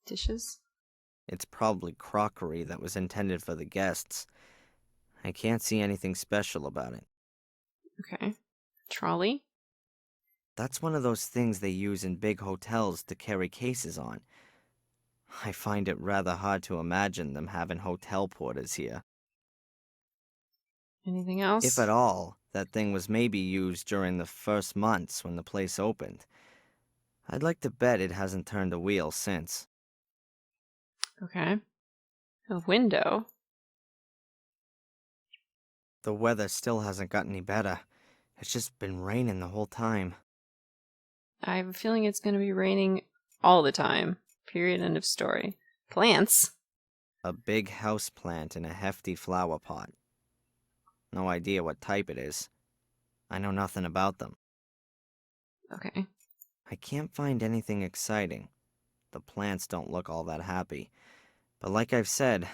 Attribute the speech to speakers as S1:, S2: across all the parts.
S1: Dishes?
S2: It's probably crockery that was intended for the guests. I can't see anything special about it.
S1: Okay. Trolley?
S2: That's one of those things they use in big hotels to carry cases on. I find it rather hard to imagine them having hotel porters here.
S1: Anything else?
S2: If at all, that thing was maybe used during the first months when the place opened. I'd like to bet it hasn't turned a wheel since.
S1: Okay. A window?
S2: The weather still hasn't got any better. It's just been raining the whole time.
S1: I have a feeling it's going to be raining all the time. Period. End of story. Plants?
S2: A big house plant in a hefty flower pot. No idea what type it is. I know nothing about them.
S1: Okay.
S2: I can't find anything exciting. The plants don't look all that happy. But like I've said,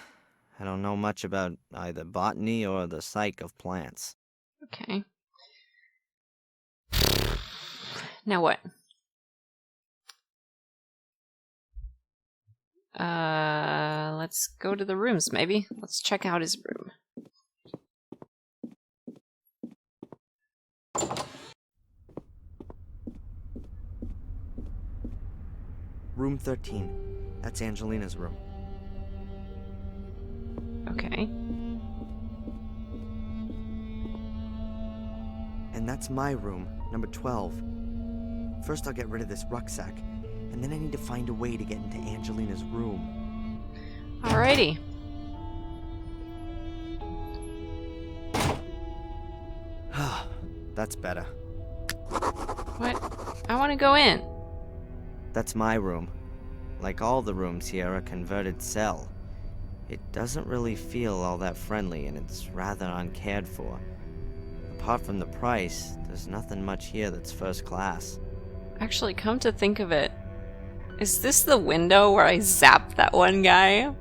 S2: I don't know much about either botany or the psyche of plants.
S1: Okay. Now what? Let's go to the rooms, maybe. Let's check out his room.
S2: Room 13. That's Angelina's room.
S1: Okay.
S2: And that's my room, number 12. First I'll get rid of this rucksack, and then I need to find a way to get into Angelina's room.
S1: Alrighty.
S2: That's better.
S1: What? I want to go in.
S2: That's my room. Like all the rooms here, a converted cell. It doesn't really feel all that friendly, and it's rather uncared for. Apart from the price, there's nothing much here that's first class.
S1: Actually, come to think of it, is this the window where I zapped that one guy?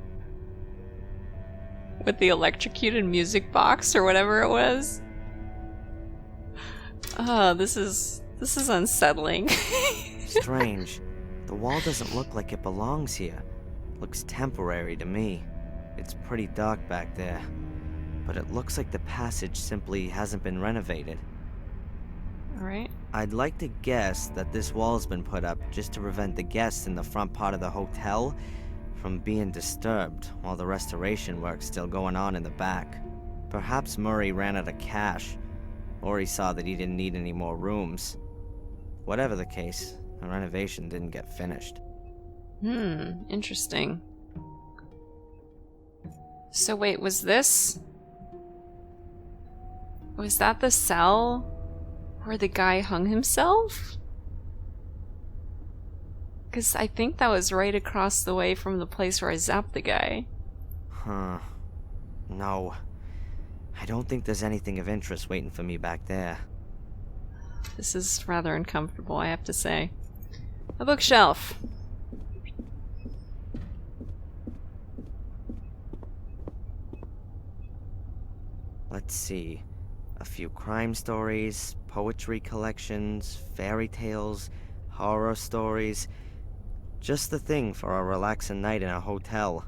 S1: With the electrocuted music box or whatever it was? Oh, this is unsettling.
S2: Strange. The wall doesn't look like it belongs here. Looks temporary to me. It's pretty dark back there. But it looks like the passage simply hasn't been renovated.
S1: Alright.
S2: I'd like to guess that this wall's been put up just to prevent the guests in the front part of the hotel from being disturbed while the restoration work's still going on in the back. Perhaps Murray ran out of cash, or he saw that he didn't need any more rooms. Whatever the case, the renovation didn't get finished.
S1: Interesting. So wait, was that the cell where the guy hung himself? Because I think that was right across the way from the place where I zapped the guy.
S2: Huh. No. I don't think there's anything of interest waiting for me back there.
S1: This is rather uncomfortable, I have to say. A bookshelf.
S2: Let's see. A few crime stories, poetry collections, fairy tales, horror stories. Just the thing for a relaxing night in a hotel.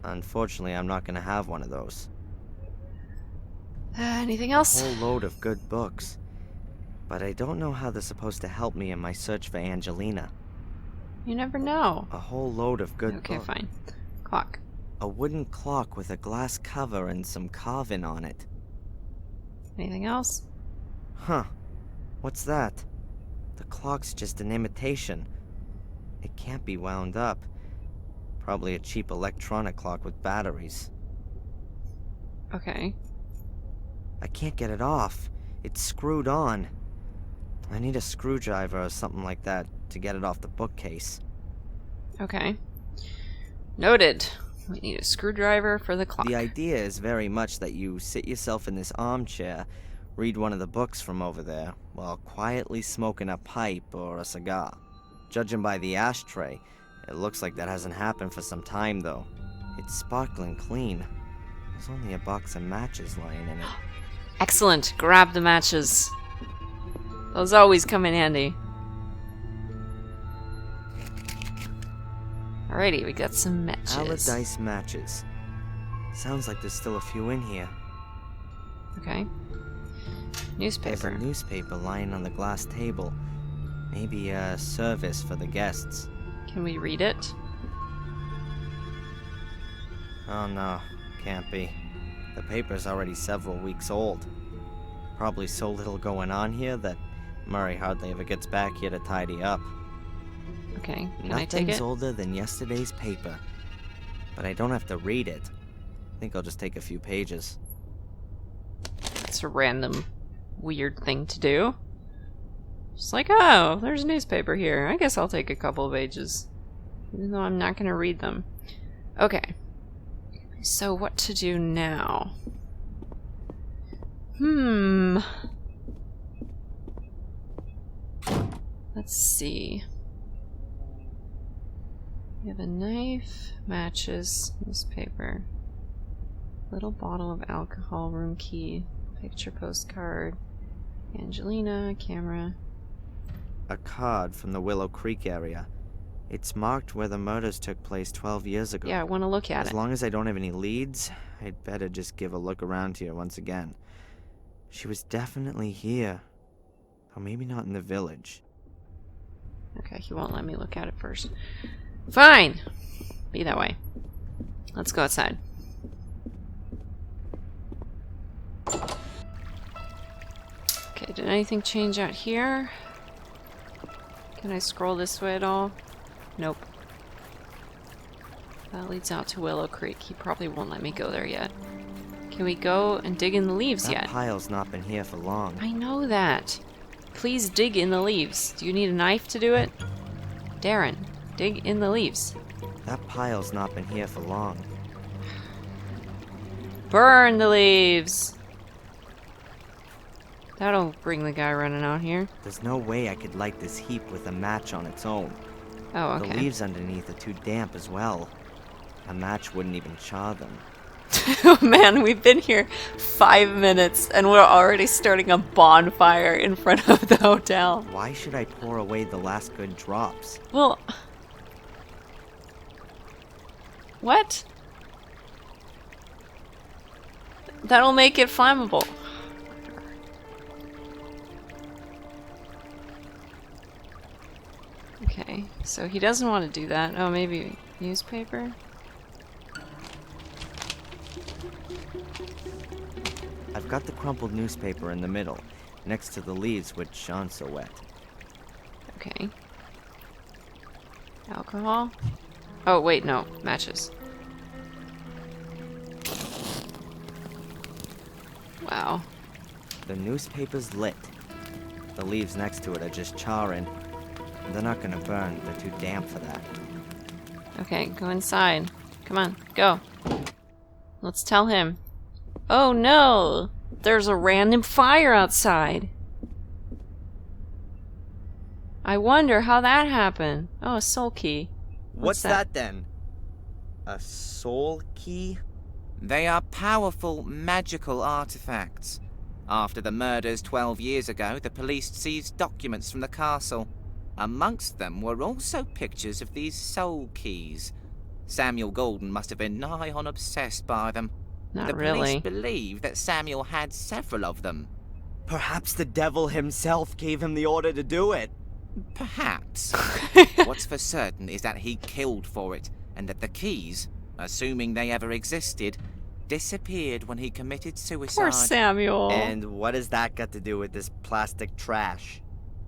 S2: Unfortunately, I'm not gonna have one of those.
S1: Anything else?
S2: A whole load of good books. But I don't know how they're supposed to help me in my search for Angelina.
S1: You never know.
S2: A whole load of good
S1: Okay,
S2: books.
S1: fine. Clock.
S2: A wooden clock with a glass cover and some carving on it.
S1: Anything else?
S2: Huh. What's that? The clock's just an imitation. It can't be wound up. Probably a cheap electronic clock with batteries.
S1: Okay.
S2: I can't get it off. It's screwed on. I need a screwdriver or something like that to get it off the bookcase.
S1: Okay. Noted. We need a screwdriver for the clock.
S2: The idea is very much that you sit yourself in this armchair, read one of the books from over there, while quietly smoking a pipe or a cigar. Judging by the ashtray, it looks like that hasn't happened for some time, though. It's sparkling clean. There's only a box of matches lying in it.
S1: Excellent. Grab the matches. Those always come in handy. Alrighty, we got some matches.
S2: Allardyce matches. Sounds like there's still a few in here.
S1: Okay.
S2: There's
S1: Newspaper.
S2: a newspaper lying on the glass table. Maybe a service for the guests.
S1: Can we read it?
S2: Oh no, can't be. The paper's already several weeks old. Probably so little going on here that Murray hardly ever gets back here to tidy up.
S1: Okay, can I take
S2: Nothing's
S1: it?
S2: older than yesterday's paper. But I don't have to read it. I think I'll just take a few pages.
S1: That's a random, weird thing to do. Just like, oh, there's a newspaper here. I guess I'll take a couple of pages. Even though I'm not going to read them. Okay. So what to do now? Let's see. We have a knife, matches, newspaper, little bottle of alcohol, room key, picture postcard, Angelina, camera.
S2: A card from the Willow Creek area. It's marked where the murders took place 12 years ago.
S1: Yeah, I want to look at
S2: As
S1: it.
S2: long as I don't have any leads, I'd better just give a look around here once again. She was definitely here. Or maybe not in the village.
S1: Okay, he won't let me look at it first. Fine! Be that way. Let's go outside. Okay, did anything change out here? Can I scroll this way at all? Nope. That leads out to Willow Creek. He probably won't let me go there yet. Can we go and dig in the leaves
S2: That
S1: yet?
S2: pile's not been here for long.
S1: I know that. Please dig in the leaves. Do you need a knife to do it? Darren, dig in the leaves.
S2: That pile's not been here for long.
S1: Burn the leaves! That'll bring the guy running out here.
S2: There's no way I could light this heap with a match on its own.
S1: Oh,
S2: The
S1: okay.
S2: leaves underneath are too damp as well. A match wouldn't even char them.
S1: Oh man, we've been here 5 minutes and we're already starting a bonfire in front of the hotel.
S2: Why should I pour away the last good drops?
S1: Well... What? That'll make it flammable. Okay, so he doesn't want to do that. Oh, maybe newspaper?
S2: I've got the crumpled newspaper in the middle, next to the leaves which aren't so wet.
S1: Okay. Alcohol? Oh, wait, no. Matches. Wow.
S2: The newspaper's lit. The leaves next to it are just charring. They're not gonna burn, they're too damp for that.
S1: Okay, go inside. Come on, go. Let's tell him. Oh no! There's a random fire outside. I wonder how that happened. Oh, a soul key.
S2: What's that then? A soul key?
S3: They are powerful, magical artifacts. After the murders 12 years ago, the police seized documents from the castle. Amongst them were also pictures of these soul keys. Samuel Golden must have been nigh on obsessed by them.
S1: Not
S3: the
S1: really.
S3: police believe that Samuel had several of them.
S2: Perhaps the devil himself gave him the order to do it.
S3: Perhaps. What's for certain is that he killed for it, and that the keys, assuming they ever existed, disappeared when he committed suicide.
S1: Poor Samuel.
S2: And what has that got to do with this plastic trash?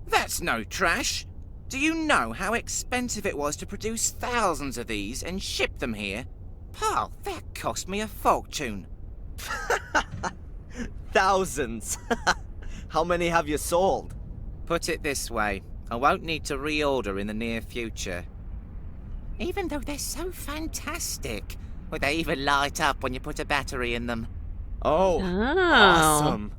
S3: That's no trash. Do you know how expensive it was to produce thousands of these and ship them here? Pal, that cost me a fortune.
S2: Thousands! How many have you sold?
S3: Put it this way, I won't need to reorder in the near future. Even though they're so fantastic. Well, they even light up when you put a battery in them.
S2: Oh,
S1: Oh.
S2: awesome.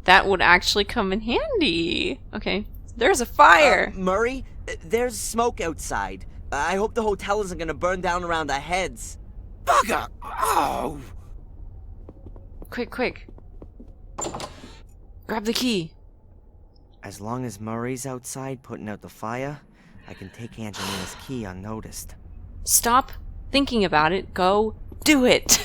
S1: That would actually come in handy. Okay. There's a fire.
S2: Murray, there's smoke outside. I hope the hotel isn't gonna burn down around our heads.
S3: Bugger! Oh!
S1: Quick, quick. Grab the key.
S2: As long as Murray's outside putting out the fire, I can take Angelina's key unnoticed.
S1: Stop thinking about it. Go do it.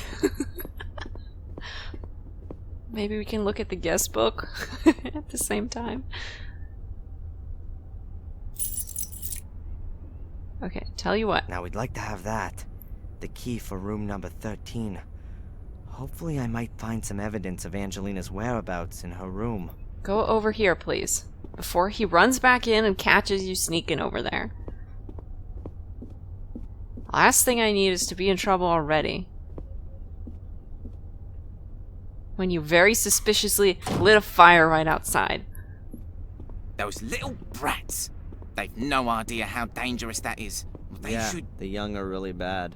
S1: Maybe we can look at the guest book at the same time. Okay, tell you what.
S2: Now we'd like to have that. The key for room number 13. Hopefully I might find some evidence of Angelina's whereabouts in her room.
S1: Go over here, please. Before he runs back in and catches you sneaking over there. Last thing I need is to be in trouble already. When you very suspiciously lit a fire right outside.
S3: Those little brats. They've no idea how dangerous that is. They should...
S2: the young are really bad.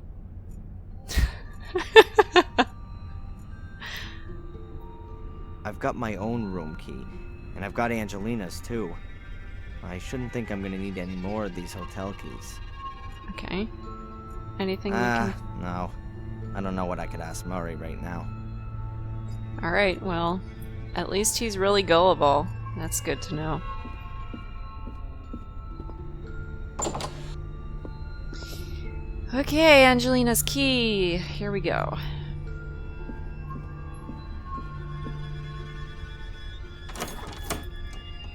S2: I've got my own room key, and I've got Angelina's too. I shouldn't think I'm gonna need any more of these hotel keys.
S1: Okay. Anything we can...
S2: No. I don't know what I could ask Murray right now.
S1: Alright, well, at least he's really gullible. That's good to know. Okay, Angelina's key. Here we go.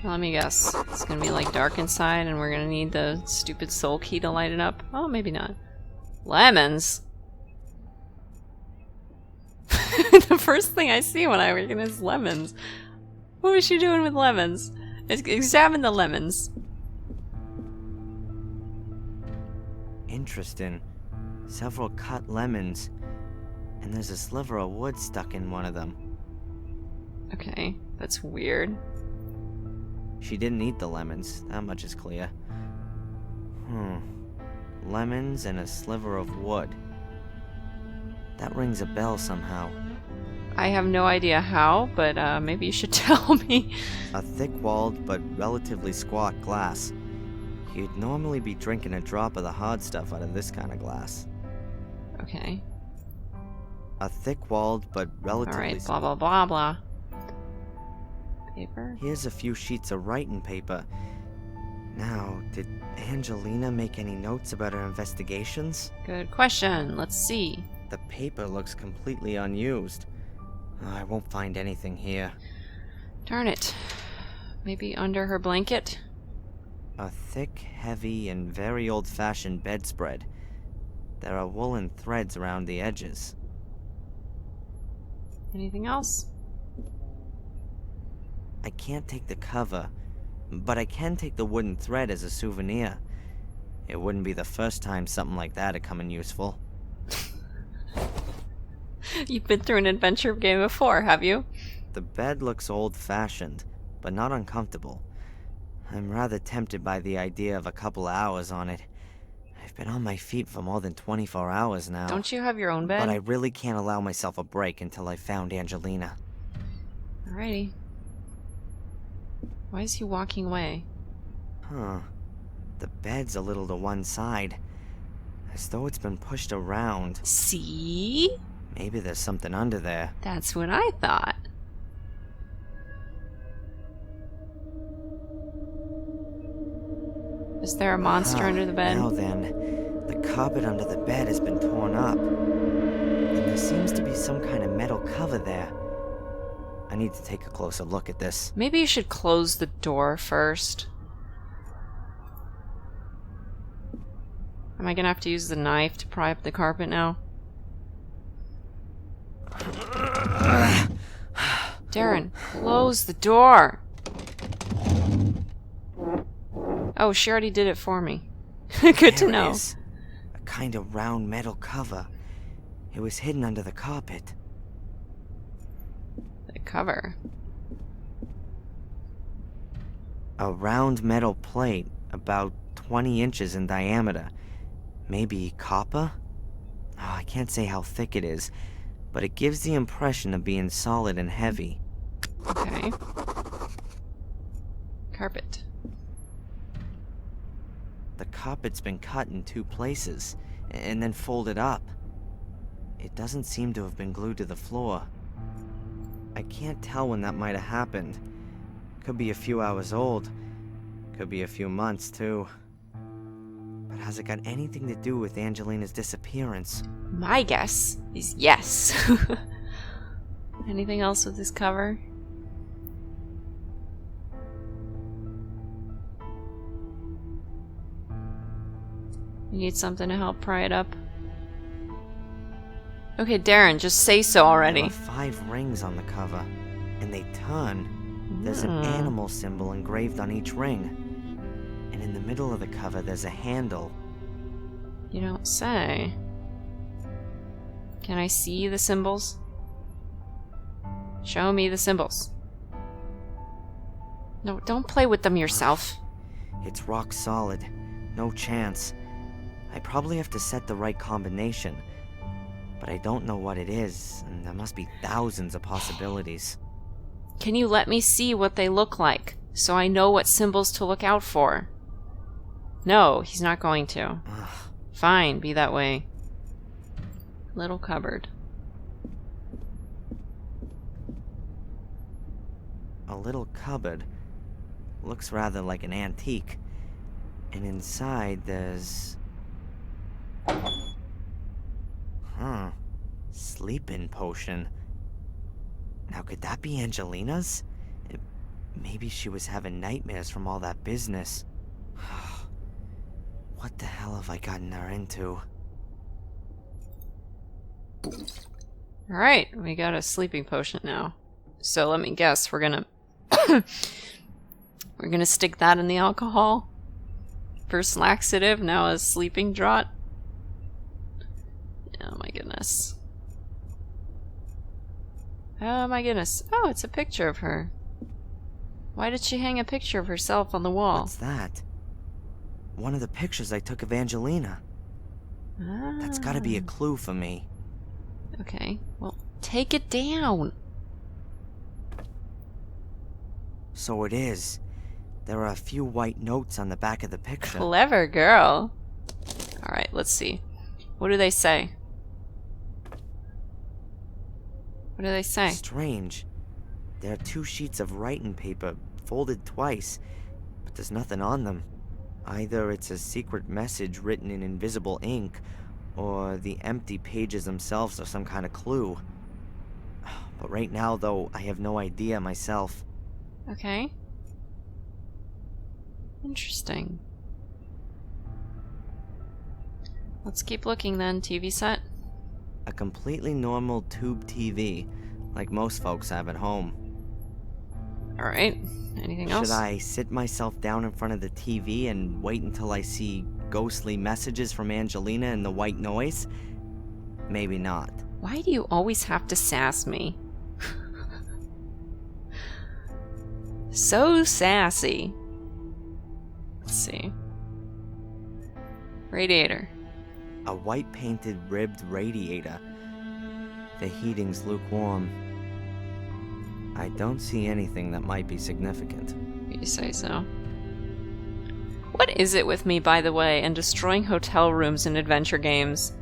S1: Let me guess. It's gonna be like dark inside and we're gonna need the stupid soul key to light it up. Oh, maybe not. Lemons? The first thing I see when I reckon is lemons. What was she doing with lemons? Examine the lemons.
S2: Interesting. Several cut lemons. And there's a sliver of wood stuck in one of them.
S1: Okay, that's weird.
S2: She didn't eat the lemons, that much is clear. Lemons and a sliver of wood. That rings a bell somehow.
S1: I have no idea how, but maybe you should tell me.
S2: A thick-walled but relatively squat glass. You'd normally be drinking a drop of the hard stuff out of this kind of glass.
S1: Okay.
S2: A thick-walled but relatively...
S1: Alright, blah blah blah blah. Paper?
S2: Here's a few sheets of writing paper. Now, did Angelina make any notes about her investigations?
S1: Good question. Let's see.
S2: The paper looks completely unused. I won't find anything here.
S1: Darn it. Maybe under her blanket?
S2: A thick, heavy, and very old-fashioned bedspread. There are woolen threads around the edges.
S1: Anything else?
S2: I can't take the cover, but I can take the wooden thread as a souvenir. It wouldn't be the first time something like that had come in useful.
S1: You've been through an adventure game before, have you?
S2: The bed looks old-fashioned, but not uncomfortable. I'm rather tempted by the idea of a couple of hours on it. I've been on my feet for more than 24 hours now.
S1: Don't you have your own bed?
S2: But I really can't allow myself a break until I've found Angelina.
S1: Alrighty. Why is he walking away?
S2: Huh. The bed's a little to one side. As though it's been pushed around.
S1: See?
S2: Maybe there's something under there.
S1: That's what I thought. Is there a monster under the bed?
S2: Now then, the carpet under the bed has been torn up. And there seems to be some kind of metal cover there. I need to take a closer look at this.
S1: Maybe you should close the door first. Am I gonna have to use the knife to pry up the carpet now? Darren, close the door! Oh, she already did it for me. Good to know.
S2: There it is. A kind of round metal cover. It was hidden under the carpet.
S1: The cover.
S2: A round metal plate, about 20 inches in diameter. Maybe copper? Oh, I can't say how thick it is, but it gives the impression of being solid and heavy.
S1: Okay. Carpet.
S2: The carpet's been cut in 2 places, and then folded up. It doesn't seem to have been glued to the floor. I can't tell when that might have happened. Could be a few hours old. Could be a few months, too. But has it got anything to do with Angelina's disappearance?
S1: My guess is yes. Anything else with this cover? You need something to help pry it up? Okay, Darren, just say so already.
S2: There are 5 rings on the cover, and they turn. There's an animal symbol engraved on each ring. And in the middle of the cover, there's a handle.
S1: You don't say. Can I see the symbols? Show me the symbols. No, don't play with them yourself.
S2: It's rock solid. No chance. I probably have to set the right combination. But I don't know what it is, and there must be thousands of possibilities.
S1: Can you let me see what they look like, so I know what symbols to look out for? No, he's not going to.
S2: Ugh.
S1: Fine, be that way. Little cupboard.
S2: A little cupboard. Looks rather like an antique. And inside there's... Sleeping potion. Now could that be Angelina's? Maybe she was having nightmares from all that business. What the hell have I gotten her into?
S1: Alright, we got a sleeping potion now. So let me guess, we're gonna... we're gonna stick that in the alcohol. First laxative, now a sleeping draught. Oh my goodness. Oh my goodness. Oh, it's a picture of her. Why did she hang a picture of herself on the wall?
S2: What's that? One of the pictures I took of Angelina. That's gotta be a clue for me.
S1: Okay, well, take it down.
S2: So it is. There are a few white notes on the back of the picture.
S1: Clever girl. Alright, let's see. What do they say? What do they say?
S2: Strange. There are 2 sheets of writing paper, folded twice, but there's nothing on them. Either it's a secret message written in invisible ink, or the empty pages themselves are some kind of clue. But right now, though, I have no idea myself.
S1: Okay. Interesting. Let's keep looking then, TV set.
S2: A completely normal tube TV, like most folks have at home.
S1: Alright, anything else?
S2: Should I sit myself down in front of the TV and wait until I see ghostly messages from Angelina and the white noise? Maybe not.
S1: Why do you always have to sass me? So sassy. Let's see. Radiator.
S2: A white painted ribbed radiator. The heating's lukewarm. I don't see anything that might be significant.
S1: You say so. What is it with me, by the way, and destroying hotel rooms in adventure games?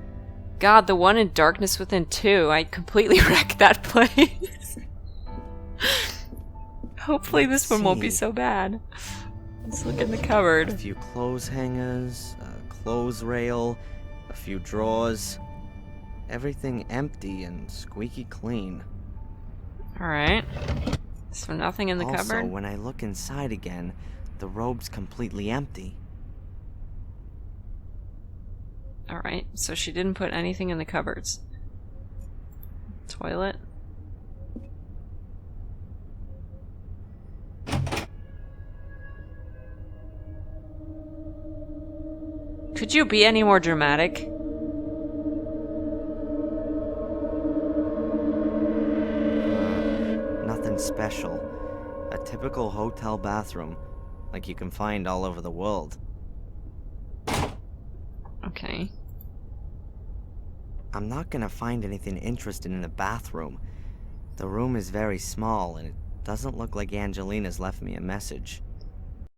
S1: God, the one in Darkness Within 2, I completely wrecked that place. Hopefully this one won't be so bad. Let's look in the cupboard.
S2: A few clothes hangers, a clothes rail, a few drawers. Everything empty and squeaky clean.
S1: Alright. So nothing in the cupboard?
S2: Also, when I look inside again, the robe's completely empty.
S1: Alright, so she didn't put anything in the cupboards. Toilet. Could you be any more dramatic?
S2: Nothing special. A typical hotel bathroom, like you can find all over the world.
S1: Okay.
S2: I'm not gonna find anything interesting in the bathroom. The room is very small, and it doesn't look like Angelina's left me a message.